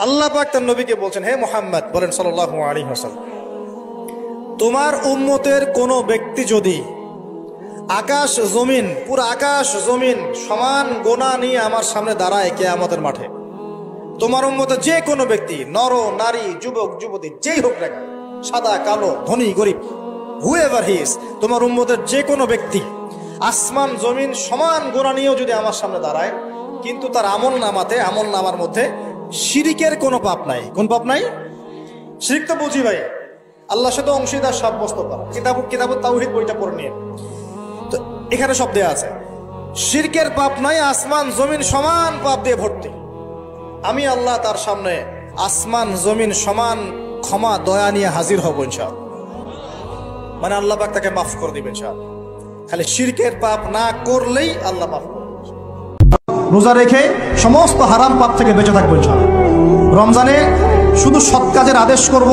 আল্লাহ পাক তার নবীকে বলছেন, হে মুহাম্মদ বলেন সাল্লাল্লাহু আলাইহি ওয়াসাল্লাম, তোমার উম্মতের কোনো ব্যক্তি যদি আকাশ জমিন, পুরো আকাশ জমিন সমান গোনা নিয়ে আমার সামনে দাঁড়ায় কিয়ামতের মাঠে, তোমার উম্মতের যে কোনো ব্যক্তি, নর নারী, যুবক যুবতী, যেই হোক না কেন, সাদা কালো, ধনী গরিব, হুএভার হি ইজ, তোমার উম্মতের যে কোনো ব্যক্তি আসমান জমিন সমান গোনা নিয়েও যদি আমার সামনে দাঁড়ায়, কিন্তু তার আমল নামার মধ্যে শিরিকের কোনো পাপ নাই। কোন পাপ নাই? শিরিক তো বুঝি ভাই, আল্লাহর সাথে অংশীদার সাব্যস্ত করা। কিতাব তাওহীদ বইটা পড়ে নিয়ে, তো এখানে সব দেয়া আছে। শিরকের পাপ নাই, আসমান জমিন সমান পাপ দিয়ে ভর্তি। আমি আল্লাহ তার সামনে আসমান জমিন সমান ক্ষমা দয়া নিয়ে হাজির হব ইনশাআল্লাহ। মানে আল্লাহ পাক তাকে মাফ করে দিবেন ইনশাআল্লাহ। খালি শিরকের পাপ না করলেই আল্লাহ মাফ করবেন। রোজা রেখে সমস্ত হারাম পাপ থেকে বেঁচে থাকবো ইনশাআল্লাহ। রমজানে শুধু সৎ কাজের আদেশ করব,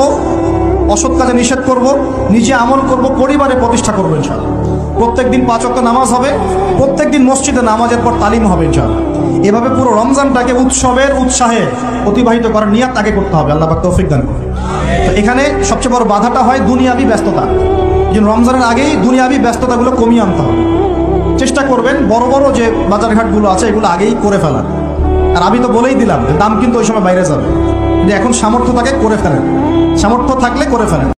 অসৎ কাজে নিষেধ করব, নিজে আমল করব, পরিবারে প্রতিষ্ঠা করবো ইনশাআল্লাহ। প্রত্যেকদিন 5 ওয়াক্ত নামাজ হবে, প্রত্যেকদিন মসজিদে নামাজের পর তালিম হবে ইনশাআল্লাহ। এভাবে পুরো রমজানটাকে উৎসবের উৎসাহে অতিবাহিত করার নিয়াত আগে করতে হবে। আল্লাহ পাক তৌফিক দান করুন। তো এখানে সবচেয়ে বড় বাধাটা হয় দুনিয়াবি ব্যস্ততা। যে রমজানের আগেই দুনিয়াবি ব্যস্ততাগুলো কমিয়ে আনতে হবে। চেষ্টা করবেন বড় বড় যে বাজারঘাটগুলো আছে এগুলো আগেই করে ফেলার। আর আমি তো বলেই দিলাম যে দাম কিন্তু ওই সময় বাইরে যাবে। যদি এখন সামর্থ্য থাকে করে ফেলেন, সামর্থ্য থাকলে করে ফেলেন।